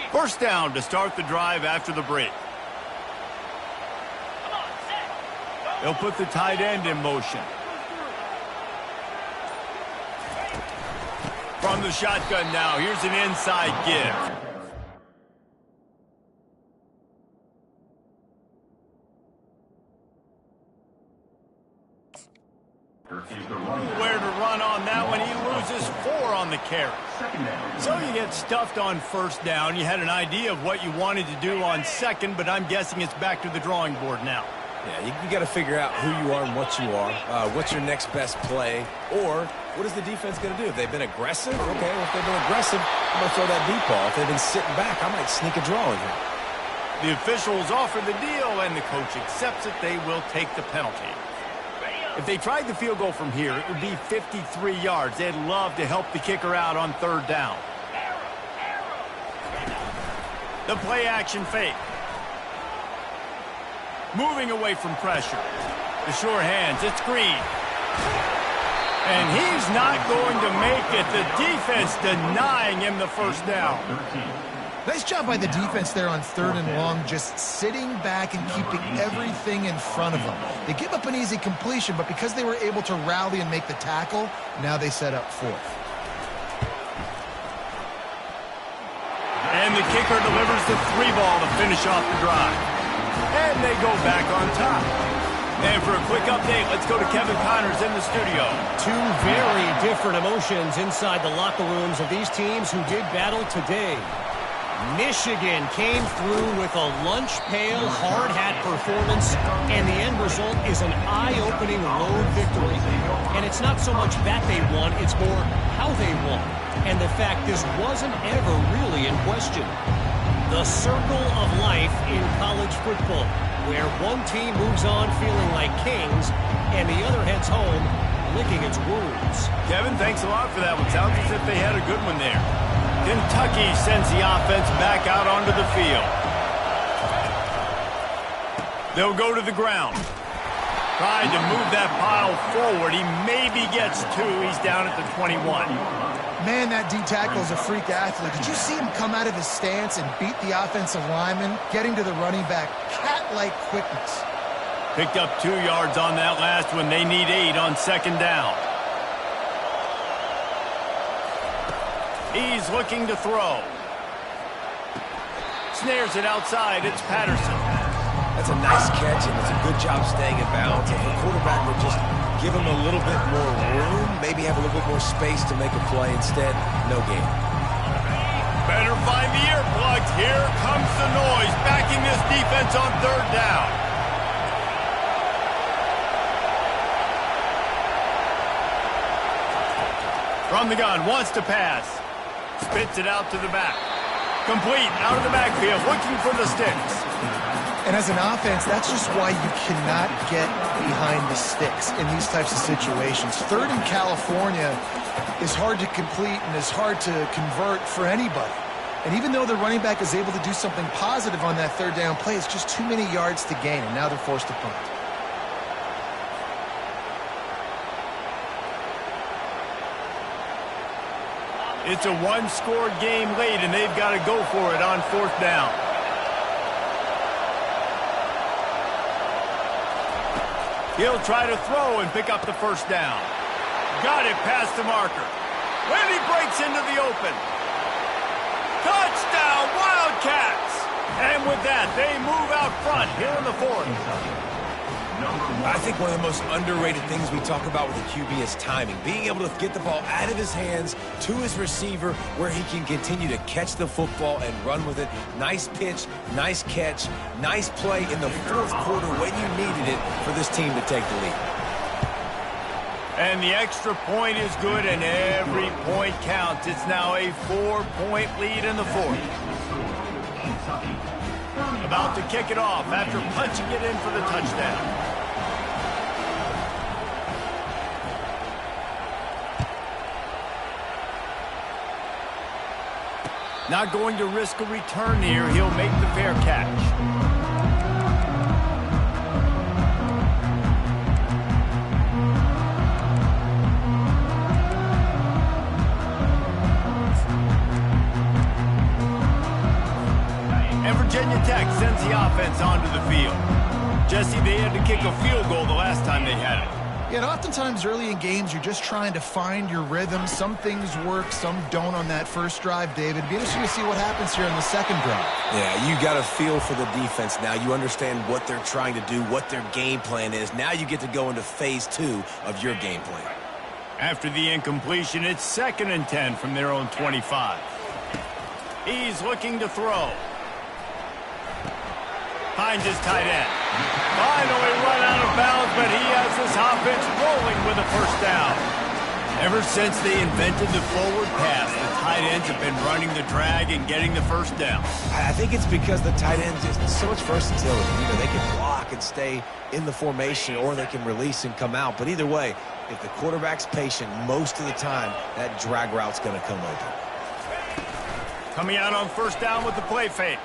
[SPEAKER 1] First down to start the drive after the break. They'll put the tight end in motion. From the shotgun now, here's an inside give. Where to run on that one? He loses 4 on the carry. So you get stuffed on first down. You had an idea of what you wanted to do on second, but I'm guessing it's back to the drawing board now.
[SPEAKER 2] Yeah, you got to figure out who you are and what you are. What's your next best play? Or what is the defense going to do? If they've been aggressive, okay, well, if they've been aggressive, I'm going to throw that deep ball. If they've been sitting back, I might sneak a draw in here.
[SPEAKER 1] The officials offer the deal, and the coach accepts it. They will take the penalty. If they tried the field goal from here, it would be 53 yards. They'd love to help the kicker out on third down. The play action fake. Moving away from pressure. The sure hands, it's Green. And he's not going to make it. The defense denying him the first down.
[SPEAKER 3] Nice job by the defense there on third and long, just sitting back and keeping everything in front of them. They give up an easy completion, but because they were able to rally and make the tackle, now they set up fourth.
[SPEAKER 1] And the kicker delivers the 3 ball to finish off the drive. And they go back on top. And for a quick update, let's go to Kevin Connors in the studio.
[SPEAKER 5] 2 very different emotions inside the locker rooms of these teams who did battle today. Michigan came through with a lunch pail, hard hat performance, and the end result is an eye-opening road victory. And it's not so much that they won, it's more how they won. And the fact this wasn't ever really in question. The circle of life in college football, where one team moves on feeling like kings, and the other heads home licking its wounds.
[SPEAKER 1] Kevin, thanks a lot for that one. Sounds as if they had a good one there. Kentucky sends the offense back out onto the field. They'll go to the ground. Trying to move that pile forward. He maybe gets 2. He's down at the 21.
[SPEAKER 3] Man, that D tackle is a freak athlete. Did you see him come out of his stance and beat the offensive lineman, getting to the running back? Cat-like quickness.
[SPEAKER 1] Picked up 2 yards on that last one. They need 8 on second down. He's looking to throw. Snares it outside. It's Patterson.
[SPEAKER 2] That's a nice catch, and it's a good job staying in bounds. If the quarterback would just give him a little bit more room, maybe have a little bit more space to make a play. Instead, no gain.
[SPEAKER 1] Better find the earplugs. Here comes the noise, backing this defense on third down. From the gun, wants to pass. Spits it out to the back. Complete, out of the backfield, looking for the sticks.
[SPEAKER 3] And as an offense, that's just why you cannot get behind the sticks in these types of situations. Third in California is hard to complete and is hard to convert for anybody. And even though the running back is able to do something positive on that third down play, it's just too many yards to gain, and now they're forced to punt.
[SPEAKER 1] It's a one-score game late, and they've got to go for it on fourth down. He'll try to throw and pick up the first down. Got it past the marker. When he breaks into the open. Touchdown, Wildcats! And with that, they move out front here in the fourth.
[SPEAKER 2] I think one of the most underrated things we talk about with a QB is timing. Being able to get the ball out of his hands to his receiver where he can continue to catch the football and run with it. Nice pitch, nice catch, nice play in the fourth quarter when you needed it for this team to take the lead.
[SPEAKER 1] And the extra point is good, and every point counts. It's now a 4-point lead in the fourth. About to kick it off after punching it in for the touchdown. Not going to risk a return here. He'll make the fair catch. And Virginia Tech sends the offense onto the field. Jesse, they had to kick a field goal the last time they had it.
[SPEAKER 3] Yeah, and oftentimes early in games, you're just trying to find your rhythm. Some things work, some don't on that first drive, David. It'd be interesting to see what happens here in the second drive.
[SPEAKER 2] Yeah, you got a feel for the defense now. You understand what they're trying to do, what their game plan is. Now you get to go into phase 2 of your game plan.
[SPEAKER 1] After the incompletion, it's 2nd and 10 from their own 25. He's looking to throw. Finds his tight end. Finally run out of bounds, but he has this offense rolling with a first down. Ever since they invented the forward pass, the tight ends have been running the drag and getting the first down.
[SPEAKER 2] I think it's because the tight ends just so much versatility. You know, they can block and stay in the formation, or they can release and come out. But either way, if the quarterback's patient, most of the time, that drag route's going to come open.
[SPEAKER 1] Coming out on first down with the play fake.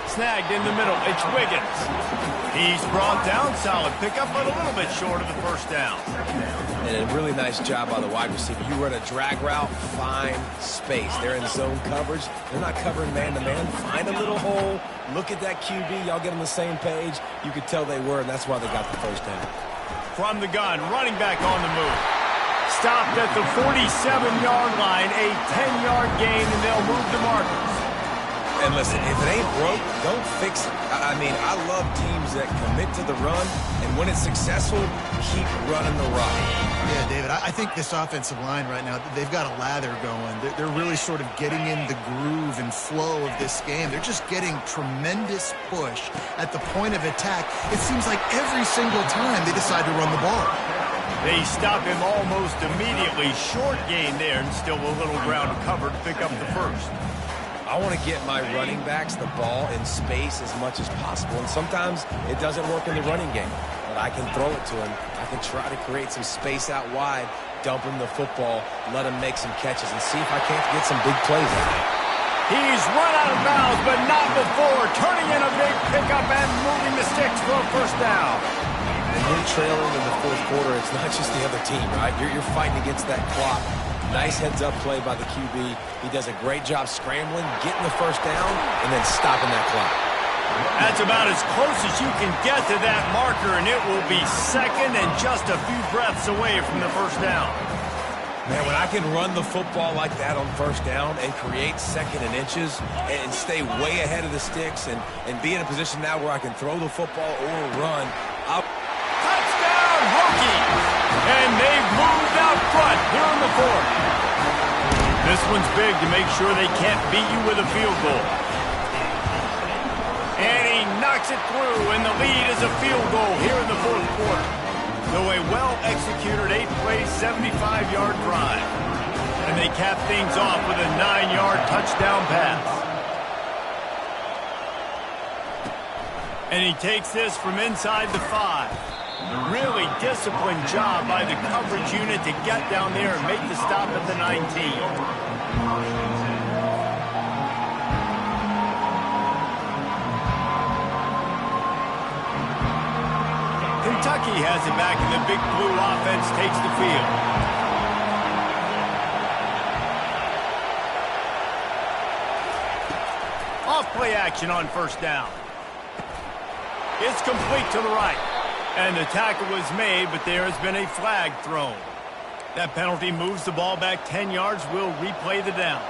[SPEAKER 1] Snagged in the middle. It's Wiggins. He's brought down. Solid pickup, but a little bit short of the first down.
[SPEAKER 2] And a really nice job by the wide receiver. You run a drag route, find space. They're in zone coverage. They're not covering man-to-man. Find a little hole. Look at that QB. Y'all get on the same page. You could tell they were, and that's why they got the first down.
[SPEAKER 1] From the gun, running back on the move. Stopped at the 47-yard line. A 10-yard gain, and they'll move the markers.
[SPEAKER 2] And listen, if it ain't broke, don't fix it. I mean, I love teams that commit to the run, and when it's successful, keep running the rock.
[SPEAKER 3] Yeah, David, I think this offensive line right now, they've got a lather going. They're really sort of getting in the groove and flow of this game. They're just getting tremendous push at the point of attack. It seems like every single time they decide to run the ball.
[SPEAKER 1] They stop him almost immediately. Short gain there, and still a little ground covered to pick up the first.
[SPEAKER 2] I want to get my running backs the ball in space as much as possible. And sometimes it doesn't work in the running game. But I can throw it to him. I can try to create some space out wide, dump him the football, let him make some catches, and see if I can't get some big plays out of it.
[SPEAKER 1] He's run out of bounds, but not before. Turning in a big pickup and moving the sticks for a first down.
[SPEAKER 2] When you're trailing in the fourth quarter, it's not just the other team, right? You're fighting against that clock. Nice heads-up play by the QB. He does a great job scrambling, getting the first down, and then stopping that clock.
[SPEAKER 1] That's about as close as you can get to that marker, and it will be second and just a few breaths away from the first down.
[SPEAKER 2] Man, when I can run the football like that on first down and create second and inches and stay way ahead of the sticks and be in a position now where I can throw the football or run,
[SPEAKER 1] touchdown, Hokies! And they've moved out front here in the fourth. This one's big to make sure they can't beat you with a field goal. And he knocks it through, and the lead is a field goal here in the fourth quarter. Though a well-executed 8-play, 75-yard drive. And they cap things off with a 9-yard touchdown pass. And he takes this from inside the 5. Really disciplined job by the coverage unit to get down there and make the stop at the 19. Kentucky has it back, and the Big Blue offense takes the field. Off play action on first down. It's complete to the right. And the tackle was made, but there has been a flag thrown. That penalty moves the ball back 10 yards. We'll replay the down.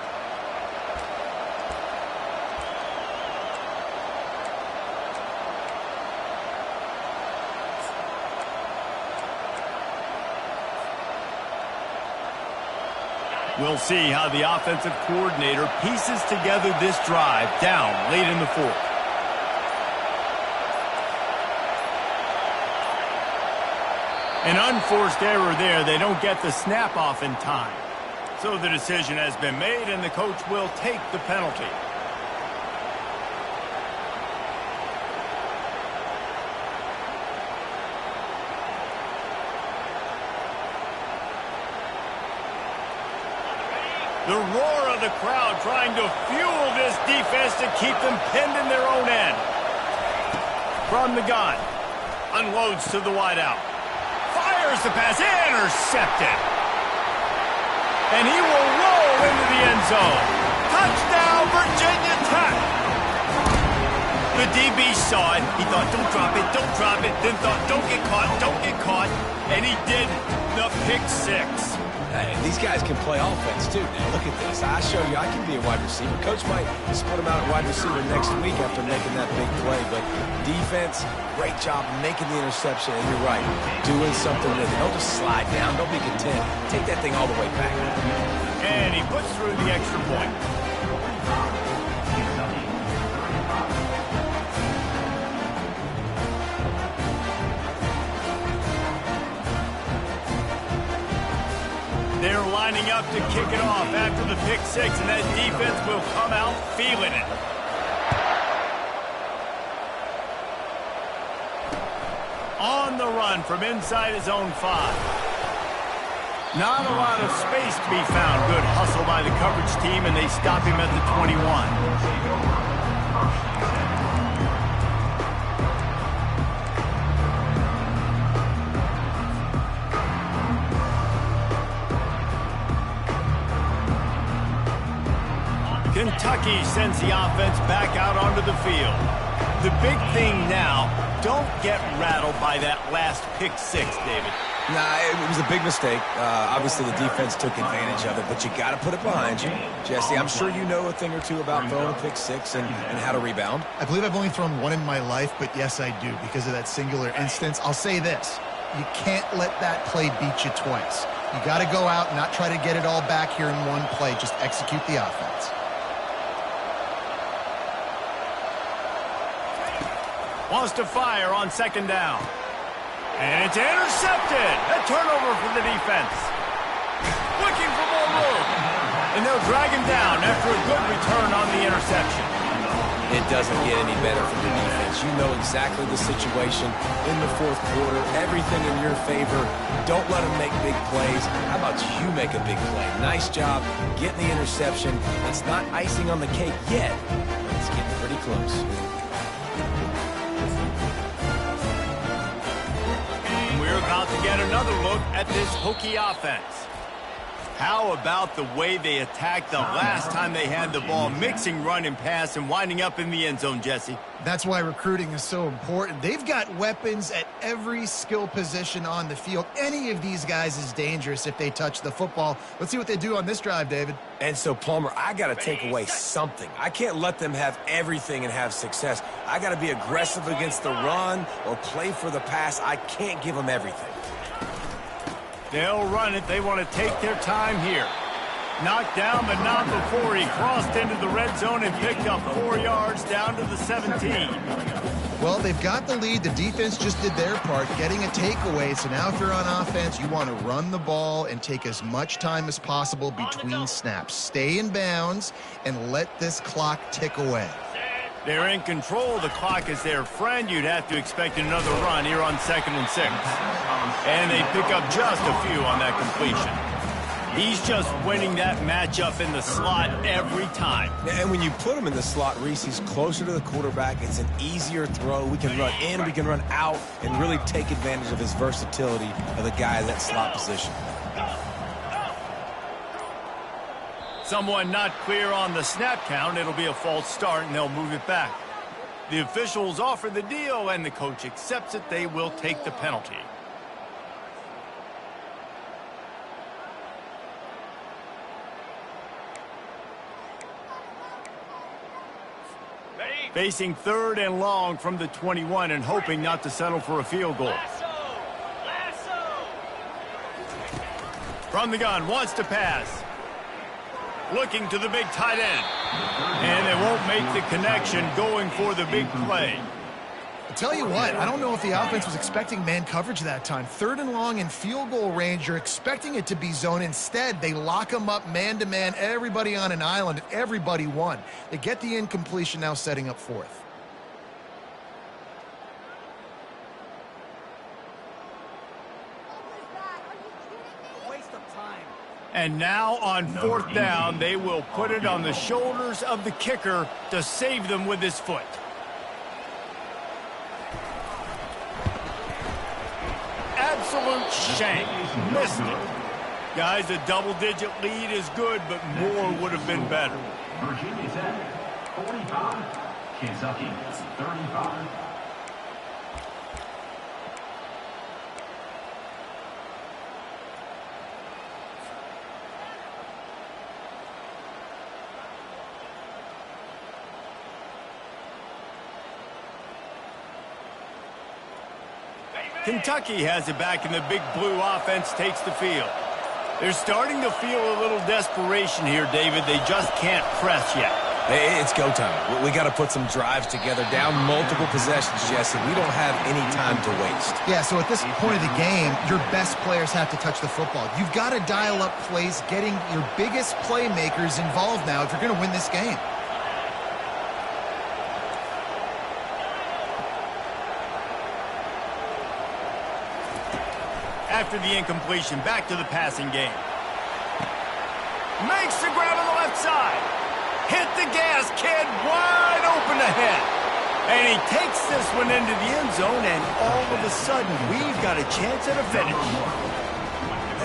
[SPEAKER 1] We'll see how the offensive coordinator pieces together this drive down late in the fourth. An unforced error there. They don't get the snap off in time. So the decision has been made, and the coach will take the penalty. The roar of the crowd trying to fuel this defense to keep them pinned in their own end. From the gun. Unloads to the wideout. Fires the pass. Intercepted. And he will roll into the end zone. Touchdown, Virginia Tech. The DB saw it. He thought, don't drop it, don't drop it. Then thought, don't get caught, don't get caught. And he didn't. The pick six.
[SPEAKER 2] Hey, these guys can play offense, too. Now, look at this. I show you I can be a wide receiver. Coach might split him out at wide receiver next week after making that big play. But defense, great job making the interception. And you're right, doing something with it. Don't just slide down. Don't be content. Take that thing all the way back.
[SPEAKER 1] And he puts through the extra point. They're lining up to kick it off after the pick six, and that defense will come out feeling it. On the run from inside his own 5. Not a lot of space to be found. Good hustle by the coverage team, and they stop him at the 21. Kentucky sends the offense back out onto the field. The big thing now, don't get rattled by that last pick six, David.
[SPEAKER 2] Nah, it was a big mistake. Obviously, the defense took advantage of it, but you got to put it behind you. Jesse, I'm sure you know a thing or two about throwing a pick six and how to rebound.
[SPEAKER 3] I believe I've only thrown one in my life, but yes, I do because of that singular instance. I'll say this. You can't let that play beat you twice. You got to go out and not try to get it all back here in one play. Just execute the offense.
[SPEAKER 1] Wants to fire on second down. And it's intercepted. A turnover for the defense. Looking for more room. And they'll drag him down after a good return on the interception.
[SPEAKER 2] It doesn't get any better for the defense. You know exactly the situation in the fourth quarter. Everything in your favor. Don't let them make big plays. How about you make a big play? Nice job getting the interception. It's not icing on the cake yet, but it's getting pretty close.
[SPEAKER 1] We're about to get another look at this Hokie offense. How about the way they attacked the last time they had the ball, mixing run and pass and winding up in the end zone, Jesse?
[SPEAKER 3] That's why recruiting is so important. They've got weapons at every skill position on the field. Any of these guys is dangerous if they touch the football. Let's see what they do on this drive, David.
[SPEAKER 2] And so, Palmer, I got to take away something. I can't let them have everything and have success. I got to be aggressive against the run or play for the pass. I can't give them everything.
[SPEAKER 1] They'll run it. They want to take their time here. Knocked down, but not before he crossed into the red zone and picked up 4 yards down to the 17.
[SPEAKER 3] Well, they've got the lead. The defense just did their part, getting a takeaway. So now if you're on offense, you want to run the ball and take as much time as possible between snaps. Stay in bounds and let this clock tick away.
[SPEAKER 1] They're in control. The clock is their friend. You'd have to expect another run here on 2nd and 6. And they pick up just a few on that completion. He's just winning that matchup in the slot every time.
[SPEAKER 2] And when you put him in the slot, Reese, he's closer to the quarterback. It's an easier throw. We can run in, we can run out, and really take advantage of his versatility of the guy in that slot position.
[SPEAKER 1] Someone not clear on the snap count. It'll be a false start, and they'll move it back. The officials offer the deal, and the coach accepts it. They will take the penalty. Facing 3rd and long from the 21 and hoping not to settle for a field goal. From the gun, wants to pass. Looking to the big tight end. And they won't make the connection, going for the big play.
[SPEAKER 3] Tell you what, I don't know if the offense was expecting man coverage that time. 3rd and long in field goal range, you're expecting it to be zone. Instead, they lock them up man-to-man, everybody on an island, and everybody won. They get the incompletion, now setting up 4th.
[SPEAKER 1] And now on 4th down, they will put it on the shoulders of the kicker to save them with his foot. Absolute shank. Missed it. Guys, a double-digit lead is good, but more would have been better.
[SPEAKER 4] Virginia Tech, 45. Kentucky, 35.
[SPEAKER 1] Kentucky has it back, and the big blue offense takes the field. They're starting to feel a little desperation here, David. They just can't press yet.
[SPEAKER 2] Hey, it's go time. We got to put some drives together, down multiple possessions, Jesse. We don't have any time to waste.
[SPEAKER 3] Yeah, so at this point of the game, your best players have to touch the football. You've got to dial up plays, getting your biggest playmakers involved now if you're going to win this game.
[SPEAKER 1] After the incompletion, back to the passing game. Makes the grab on the left side. Hit the gas, kid, wide open ahead. And he takes this one into the end zone, and all of a sudden, we've got a chance at a finish.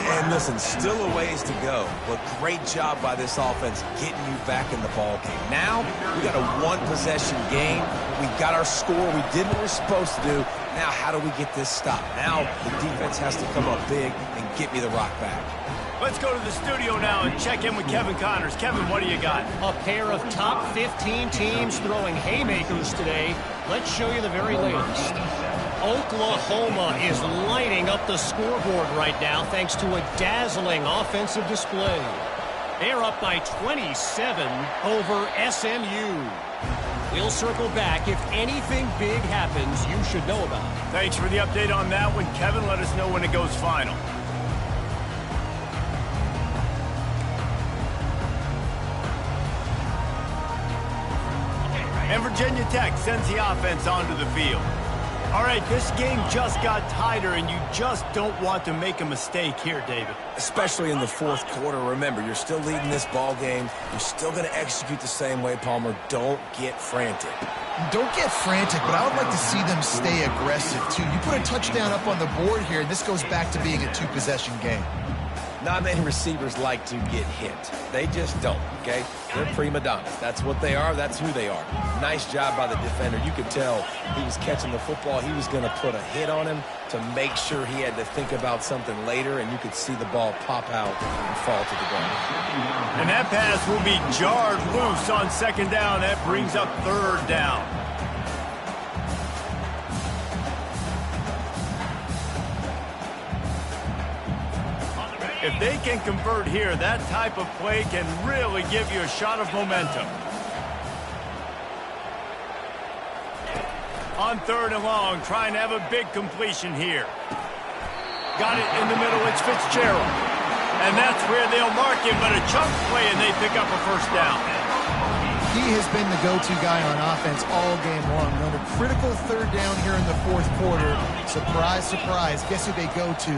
[SPEAKER 2] And listen, still a ways to go, but great job by this offense getting you back in the ball game. Now, we got a one-possession game. We got our score. We did what we're supposed to do. Now, how do we get this stopped? Now, the defense has to come up big and get me the rock back.
[SPEAKER 1] Let's go to the studio now and check in with Kevin Connors. Kevin, what do you got?
[SPEAKER 5] A pair of top 15 teams throwing haymakers today. Let's show you the very latest. Oklahoma is lighting up the scoreboard right now thanks to a dazzling offensive display. They're up by 27 over SMU. We'll circle back. If anything big happens, you should know about it.
[SPEAKER 1] Thanks for the update on that one, Kevin. Let us know when it goes final. And Virginia Tech sends the offense onto the field. All right, this game just got tighter, and you just don't want to make a mistake here, David.
[SPEAKER 2] Especially in the 4th quarter. Remember, you're still leading this ball game. You're still going to execute the same way, Palmer. Don't get frantic.
[SPEAKER 3] Don't get frantic, but I would like to see them stay aggressive, too. You put a touchdown up on the board here, and this goes back to being a two-possession game.
[SPEAKER 2] Not many receivers like to get hit. They just don't, okay? They're prima donnas. That's what they are. That's who they are. Nice job by the defender. You could tell he was catching the football. He was going to put a hit on him to make sure he had to think about something later, and you could see the ball pop out and fall to the ground.
[SPEAKER 1] And that pass will be jarred loose on 2nd down. That brings up 3rd down. If they can convert here, that type of play can really give you a shot of momentum. On 3rd and long, trying to have a big completion here. Got it in the middle, it's Fitzgerald. And that's where they'll mark him, but a chunk play, and they pick up a 1st down.
[SPEAKER 3] He has been the go-to guy on offense all game long. On a critical 3rd down here in the 4th quarter. Surprise, surprise. Guess who they go to?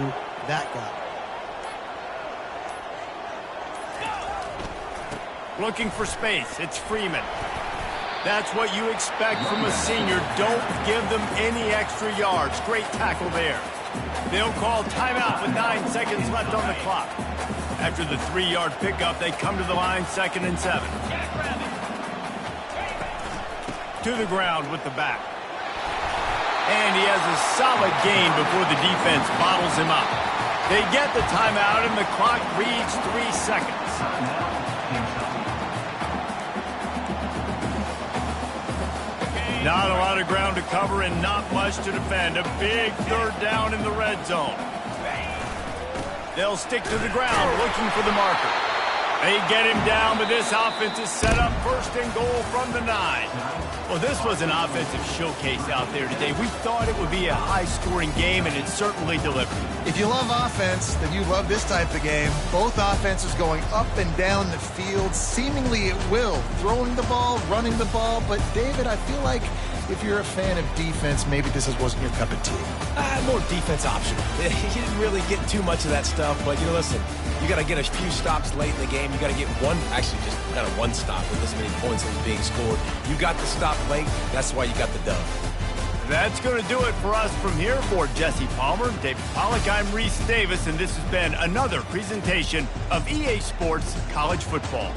[SPEAKER 3] That guy.
[SPEAKER 1] Looking for space. It's Freeman. That's what you expect from a senior. Don't give them any extra yards. Great tackle there. They'll call timeout with 9 seconds left on the clock. After the 3-yard pickup, they come to the line, 2nd and 7. To the ground with the back. And he has a solid gain before the defense bottles him up. They get the timeout, and the clock reads 3 seconds. Not a lot of ground to cover and not much to defend. A big 3rd down in the red zone. They'll stick to the ground looking for the marker. They get him down, but this offense is set up first and goal from the 9. Well, this was an offensive showcase out there today. We thought it would be a high-scoring game, and it certainly delivered.
[SPEAKER 3] If you love offense, then you love this type of game. Both offenses going up and down the field, seemingly at will, throwing the ball, running the ball. But, David, I feel like if you're a fan of defense, maybe this wasn't your cup of tea.
[SPEAKER 2] More defense option. You didn't really get too much of that stuff, but, listen, you got to get a few stops late in the game. You got to get one stop with this many points that was being scored. You got the stop late. That's why you got the dub.
[SPEAKER 1] That's going to do it for us from here. For Jesse Palmer, David Pollack, I'm Reese Davis, and this has been another presentation of EA Sports College Football.